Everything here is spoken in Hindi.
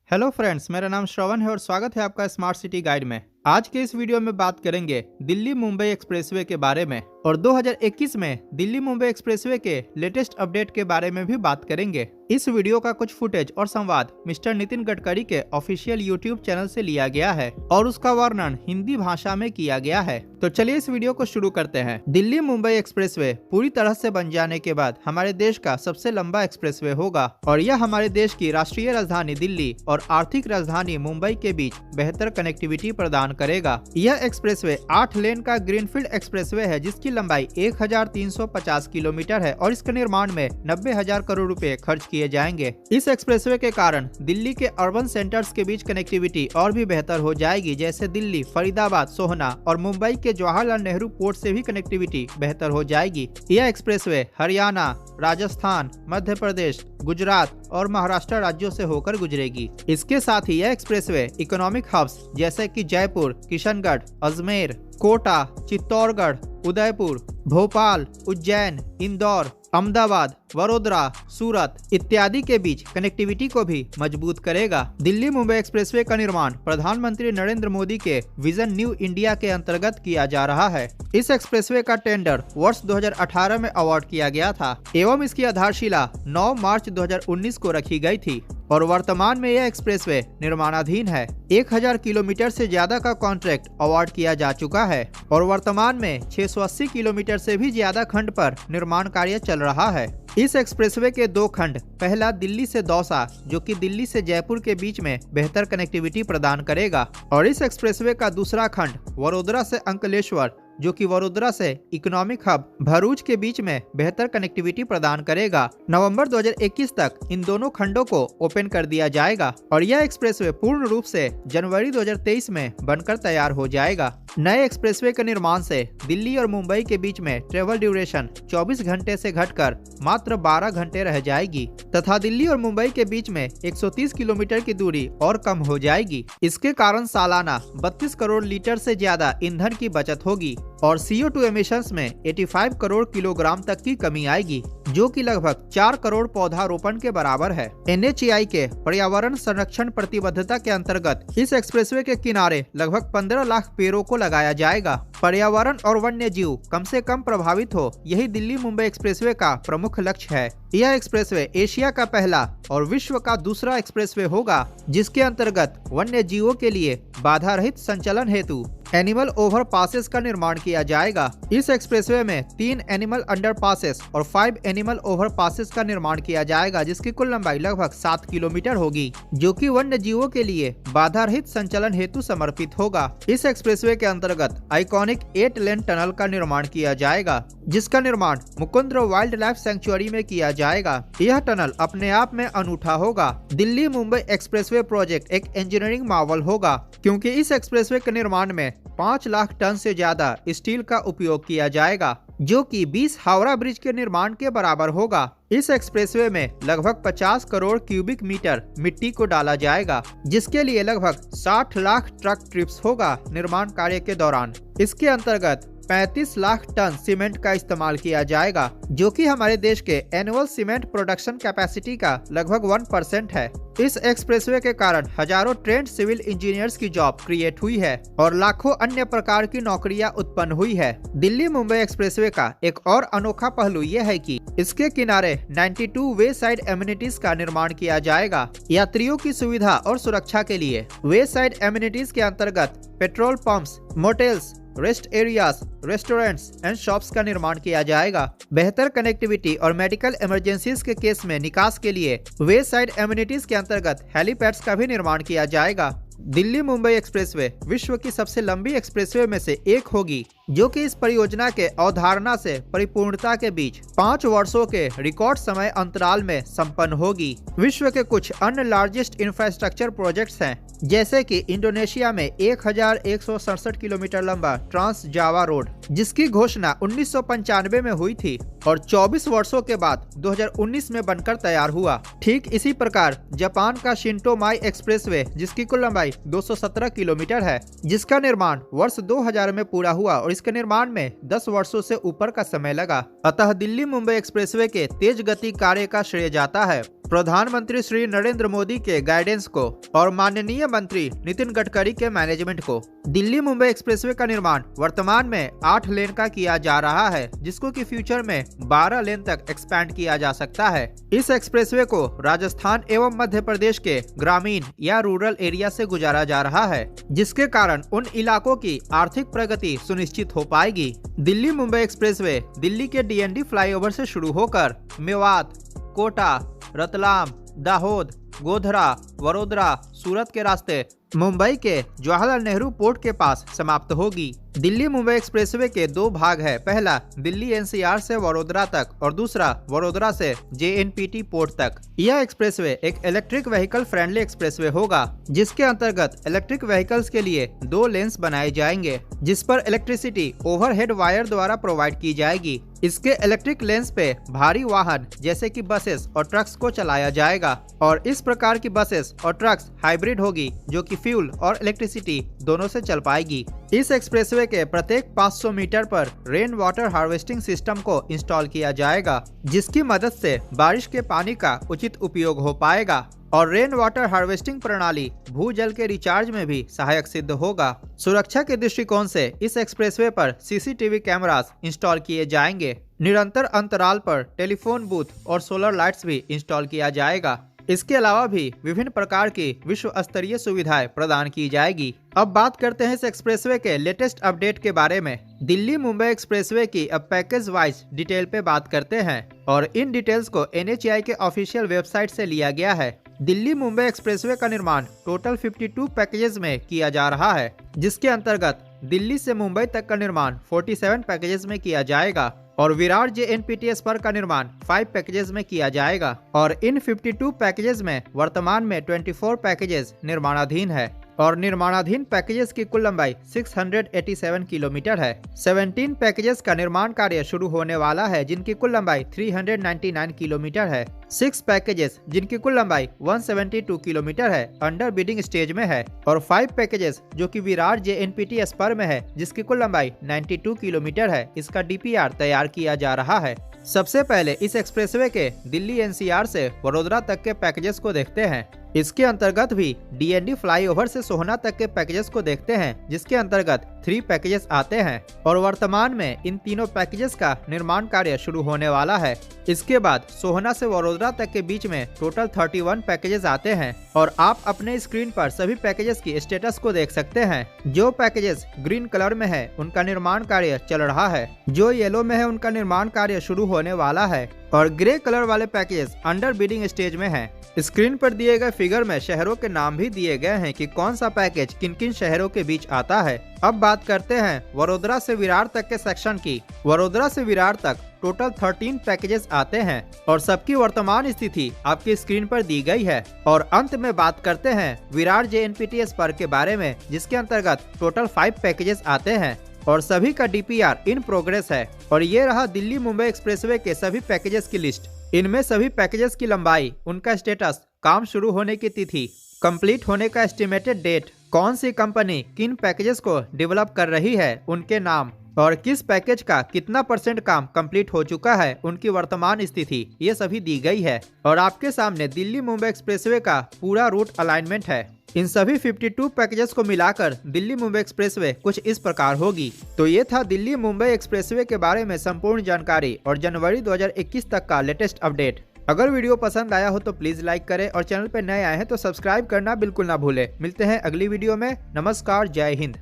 हेलो फ्रेंड्स, मेरा नाम श्रवण है और स्वागत है आपका स्मार्ट सिटी गाइड में। आज के इस वीडियो में बात करेंगे दिल्ली मुंबई एक्सप्रेसवे के बारे में और 2021 में दिल्ली मुंबई एक्सप्रेसवे के लेटेस्ट अपडेट के बारे में भी बात करेंगे। इस वीडियो का कुछ फुटेज और संवाद मिस्टर नितिन गडकरी के ऑफिशियल यूट्यूब चैनल से लिया गया है और उसका वर्णन हिंदी भाषा में किया गया है। तो चलिए इस वीडियो को शुरू करते हैं। दिल्ली मुंबई एक्सप्रेसवे पूरी तरह से बन जाने के बाद हमारे देश का सबसे लंबा एक्सप्रेसवे होगा और यह हमारे देश की राष्ट्रीय राजधानी दिल्ली और आर्थिक राजधानी मुंबई के बीच बेहतर कनेक्टिविटी प्रदान करेगा। यह एक्सप्रेसवे 8 लेन का ग्रीनफील्ड एक्सप्रेसवे है जिसकी लंबाई 1350 किलोमीटर है और इसके निर्माण में 90,000 करोड़ रुपए खर्च किए जाएंगे। इस एक्सप्रेसवे के कारण दिल्ली के अर्बन सेंटर्स के बीच कनेक्टिविटी और भी बेहतर हो जाएगी, जैसे दिल्ली, फरीदाबाद, सोहना और मुंबई के जवाहरलाल नेहरू पोर्ट से भी कनेक्टिविटी बेहतर हो जाएगी। यह एक्सप्रेसवे हरियाणा, राजस्थान, मध्य प्रदेश, गुजरात और महाराष्ट्र राज्यों से होकर गुजरेगी। इसके साथ ही यह एक्सप्रेसवे इकोनॉमिक हब्स जैसे कि जयपुर, किशनगढ़, अजमेर, कोटा, चित्तौड़गढ़, उदयपुर, भोपाल, उज्जैन, इंदौर, अहमदाबाद, वडोदरा, सूरत इत्यादि के बीच कनेक्टिविटी को भी मजबूत करेगा। दिल्ली मुंबई एक्सप्रेसवे का निर्माण प्रधानमंत्री नरेंद्र मोदी के विजन न्यू इंडिया के अंतर्गत किया जा रहा है। इस एक्सप्रेसवे का टेंडर वर्ष 2018 में अवार्ड किया गया था एवं इसकी आधारशिला 9 मार्च 2019 को रखी गई थी और वर्तमान में यह एक्सप्रेसवे निर्माणाधीन है। 1000 किलोमीटर से ज्यादा का कॉन्ट्रैक्ट अवार्ड किया जा चुका है और वर्तमान में 680 किलोमीटर से भी ज्यादा खंड पर निर्माण कार्य चल रहा है। इस एक्सप्रेसवे के 2 खंड, पहला दिल्ली से दौसा जो कि दिल्ली से जयपुर के बीच में बेहतर कनेक्टिविटी प्रदान करेगा और इस एक्सप्रेसवे का दूसरा खंड वडोदरा से अंकलेश्वर जो कि वडोदरा से इकोनॉमिक हब भरूच के बीच में बेहतर कनेक्टिविटी प्रदान करेगा। नवंबर 2021 तक इन दोनों खंडों को ओपन कर दिया जाएगा और यह एक्सप्रेसवे पूर्ण रूप से जनवरी 2023 में बनकर तैयार हो जाएगा। नए एक्सप्रेसवे के निर्माण से दिल्ली और मुंबई के बीच में ट्रेवल ड्यूरेशन 24 घंटे से घटकर मात्र 12 घंटे रह जाएगी तथा दिल्ली और मुंबई के बीच में 130 किलोमीटर की दूरी और कम हो जाएगी। इसके कारण सालाना 32 करोड़ लीटर से ज्यादा ईंधन की बचत होगी और CO2 एमिशंस में 85 करोड़ किलोग्राम तक की कमी आएगी, जो कि लगभग 4 करोड़ पौधारोपण के बराबर है। NHAI के पर्यावरण संरक्षण प्रतिबद्धता के अंतर्गत इस एक्सप्रेसवे के किनारे लगभग 15 लाख पेड़ों को लगाया जाएगा। पर्यावरण और वन्य जीव कम से कम प्रभावित हो, यही दिल्ली मुंबई एक्सप्रेसवे का प्रमुख लक्ष्य है। यह एक्सप्रेसवे एशिया का पहला और विश्व का दूसरा एक्सप्रेसवे होगा जिसके अंतर्गत वन्य जीवों के लिए बाधा रहित संचालन हेतु एनिमल ओवर पासेस का निर्माण किया जाएगा। इस एक्सप्रेसवे में 3 एनिमल अंडर पासेस और 5 एनिमल ओवर पासेस का निर्माण किया जाएगा जिसकी कुल लंबाई लगभग 7 किलोमीटर होगी, जो कि वन्य जीवों के लिए बाधा रहित संचालन हेतु समर्पित होगा। इस एक्सप्रेसवे के अंतर्गत आइकॉनिक 8 लेन टनल का निर्माण किया जाएगा जिसका निर्माण मुकुंद्र वाइल्ड लाइफ सेंचुरी में किया जाएगा। यह टनल अपने आप में अनूठा होगा। दिल्ली मुंबई एक्सप्रेसवे प्रोजेक्ट एक इंजीनियरिंग मार्वल होगा क्योंकि इस एक्सप्रेसवे के निर्माण में 5 लाख टन से ज्यादा स्टील का उपयोग किया जाएगा, जो कि 20 हावड़ा ब्रिज के निर्माण के बराबर होगा। इस एक्सप्रेसवे में लगभग 50 करोड़ क्यूबिक मीटर मिट्टी को डाला जाएगा, जिसके लिए लगभग 60 लाख ट्रक ट्रिप्स होगा निर्माण कार्य के दौरान। इसके अंतर्गत 35 लाख टन सीमेंट का इस्तेमाल किया जाएगा, जो कि हमारे देश के एनुअल सीमेंट प्रोडक्शन कैपेसिटी का लगभग 1% है। इस एक्सप्रेसवे के कारण हजारों ट्रेंड सिविल इंजीनियर्स की जॉब क्रिएट हुई है और लाखों अन्य प्रकार की नौकरियां उत्पन्न हुई है। दिल्ली मुंबई एक्सप्रेसवे का एक और अनोखा पहलू यह है कि इसके किनारे 92 वे साइड एमिनिटीज का निर्माण किया जाएगा। यात्रियों की सुविधा और सुरक्षा के लिए वे साइड एमिनिटीज के अंतर्गत petrol pumps, motels, rest areas, restaurants and shops का निर्माण किया जाएगा। बेहतर कनेक्टिविटी और मेडिकल इमरजेंसीज के केस में निकास के लिए वे साइड एमिनिटीज के अंतर्गत हेलीपैड्स का भी निर्माण किया जाएगा। दिल्ली मुंबई एक्सप्रेसवे विश्व की सबसे लंबी एक्सप्रेसवे में से एक होगी, जो कि इस परियोजना के अवधारणा से परिपूर्णता के बीच 5 वर्षों के रिकॉर्ड समय अंतराल में संपन्न होगी। विश्व के कुछ अन्य लार्जेस्ट इंफ्रास्ट्रक्चर प्रोजेक्ट्स हैं, जैसे कि इंडोनेशिया में 1167 किलोमीटर लंबा ट्रांस जावा रोड, जिसकी घोषणा 1995 में हुई थी और 24 वर्षों के बाद 2019 में बनकर तैयार हुआ। ठीक इसी प्रकार जापान का शिंटोमाई एक्सप्रेसवे, जिसकी कुल लंबाई 217 किलोमीटर है, जिसका निर्माण वर्ष 2000 में पूरा हुआ और इसके निर्माण में 10 वर्षों से ऊपर का समय लगा। अतः दिल्ली मुंबई एक्सप्रेसवे के तेज गति कार्य का श्रेय जाता है प्रधानमंत्री श्री नरेंद्र मोदी के गाइडेंस को और माननीय मंत्री नितिन गडकरी के मैनेजमेंट को। दिल्ली मुंबई एक्सप्रेसवे का निर्माण वर्तमान में 8 लेन का किया जा रहा है, जिसको कि फ्यूचर में 12 लेन तक एक्सपैंड किया जा सकता है। इस एक्सप्रेसवे को राजस्थान एवं मध्य प्रदेश के ग्रामीण या रूरल एरिया से गुजारा जा रहा है, जिसके कारण उन इलाकों की आर्थिक प्रगति सुनिश्चित हो पाएगी। दिल्ली मुंबई एक्सप्रेसवे दिल्ली के DND फ्लाईओवर से शुरू होकर मेवात, कोटा, रतलाम, दाहोद, गोधरा, वडोदरा, सूरत के रास्ते मुंबई के जवाहरलाल नेहरू पोर्ट के पास समाप्त होगी। दिल्ली मुंबई एक्सप्रेसवे के 2 भाग है, पहला दिल्ली NCR से वडोदरा तक और दूसरा वडोदरा से JNPT पोर्ट तक। यह एक्सप्रेसवे एक इलेक्ट्रिक व्हीकल फ्रेंडली एक्सप्रेसवे होगा, जिसके अंतर्गत इलेक्ट्रिक व्हीकल्स के लिए 2 लेन्स बनाए जाएंगे, जिस पर इलेक्ट्रिसिटी ओवरहेड वायर द्वारा प्रोवाइड की जाएगी। इसके इलेक्ट्रिक लेन्स पे भारी वाहन जैसे कि बसेस और ट्रक्स को चलाया जाएगा और इस प्रकार की बसेस और ट्रक्स हाइब्रिड होगी, जो कि फ्यूल और इलेक्ट्रिसिटी दोनों से चल पाएगी। इस एक्सप्रेसवे के प्रत्येक 500 मीटर पर रेन वाटर हार्वेस्टिंग सिस्टम को इंस्टॉल किया जाएगा, जिसकी मदद से बारिश के पानी का उचित उपयोग हो पाएगा और रेन वाटर हार्वेस्टिंग प्रणाली भूजल के रिचार्ज में भी सहायक सिद्ध होगा। सुरक्षा के दृष्टिकोण से इस एक्सप्रेसवे पर CCTV कैमरास इंस्टॉल किए जाएंगे। निरंतर अंतराल पर टेलीफोन बूथ और सोलर लाइट्स भी इंस्टॉल किया जाएगा। इसके अलावा भी विभिन्न प्रकार की विश्व स्तरीय सुविधाएं प्रदान की जाएगी। अब बात करते हैं इस एक्सप्रेसवे के लेटेस्ट अपडेट के बारे में। दिल्ली मुंबई एक्सप्रेसवे की अब पैकेज वाइज डिटेल पे बात करते हैं और इन डिटेल्स को NHAI के ऑफिशियल वेबसाइट से लिया गया है। दिल्ली मुंबई एक्सप्रेसवे का निर्माण टोटल 52 पैकेजेस में किया जा रहा है, जिसके अंतर्गत दिल्ली से मुंबई तक का निर्माण 47 पैकेजेस में किया जाएगा और विरार JNPT स्पर का निर्माण 5 पैकेजेस में किया जाएगा और इन 52 पैकेजेस में वर्तमान में 24 पैकेजेस निर्माणाधीन है और निर्माणाधीन पैकेजेस की कुल लंबाई 687 किलोमीटर है। 17 पैकेजेस का निर्माण कार्य शुरू होने वाला है, जिनकी कुल लंबाई 399 किलोमीटर है। 6 पैकेजेस जिनकी कुल लंबाई 172 किलोमीटर है अंडर बिडिंग स्टेज में है और 5 पैकेजेस जो कि विरार JNPT स्पर में है, जिसकी कुल लंबाई 92 किलोमीटर है। इसका DPR तैयार किया जा रहा है। सबसे पहले इस एक्सप्रेसवे के दिल्ली NCR से वडोदरा तक के पैकेजेस को देखते हैं। इसके अंतर्गत भी DND फ्लाईओवर से सोहना तक के पैकेजेस को देखते हैं, जिसके अंतर्गत 3 पैकेजेस आते हैं और वर्तमान में इन तीनों पैकेजेस का निर्माण कार्य शुरू होने वाला है। इसके बाद सोहना से वडोदरा तक के बीच में टोटल 31 पैकेजेस आते हैं और आप अपने स्क्रीन पर सभी पैकेजेस की स्टेटस को देख सकते हैं। जो पैकेजेस ग्रीन कलर में है उनका निर्माण कार्य चल रहा है, जो येलो में है उनका निर्माण कार्य शुरू होने वाला है और ग्रे कलर वाले पैकेजेस अंडर बिडिंग स्टेज में है। स्क्रीन पर दिए गए फिगर में शहरों के नाम भी दिए गए हैं कि कौन सा पैकेज किन किन शहरों के बीच आता है। अब बात करते हैं वडोदरा से विरार तक के सेक्शन की। वडोदरा से विरार तक टोटल 13 पैकेजेस आते हैं और सबकी वर्तमान स्थिति आपकी स्क्रीन पर दी गई है। और अंत में बात करते हैं विरार JNPT स्पर के बारे में, जिसके अंतर्गत टोटल 5 पैकेजेस आते हैं और सभी का DPR इन प्रोग्रेस है। और ये रहा दिल्ली मुंबई एक्सप्रेसवे के सभी पैकेजेस की लिस्ट। इनमें सभी पैकेजेस की लंबाई, उनका स्टेटस, काम शुरू होने की तिथि, कंप्लीट होने का एस्टिमेटेड डेट, कौन सी कंपनी किन पैकेजेस को डेवलप कर रही है, उनके नाम और किस पैकेज का कितना % काम कंप्लीट हो चुका है, उनकी वर्तमान स्थिति, ये सभी दी गई है। और आपके सामने दिल्ली मुंबई एक्सप्रेसवे का पूरा रूट अलाइनमेंट है। इन सभी 52 पैकेजेस को मिलाकर दिल्ली मुंबई एक्सप्रेसवे कुछ इस प्रकार होगी। तो ये था दिल्ली मुंबई एक्सप्रेसवे के बारे में संपूर्ण जानकारी और जनवरी 2021 तक का लेटेस्ट अपडेट। अगर वीडियो पसंद आया हो तो प्लीज लाइक करें और चैनल पर नए आए हैं तो सब्सक्राइब करना बिल्कुल ना भूलें। मिलते हैं अगली वीडियो में। नमस्कार, जय हिंद।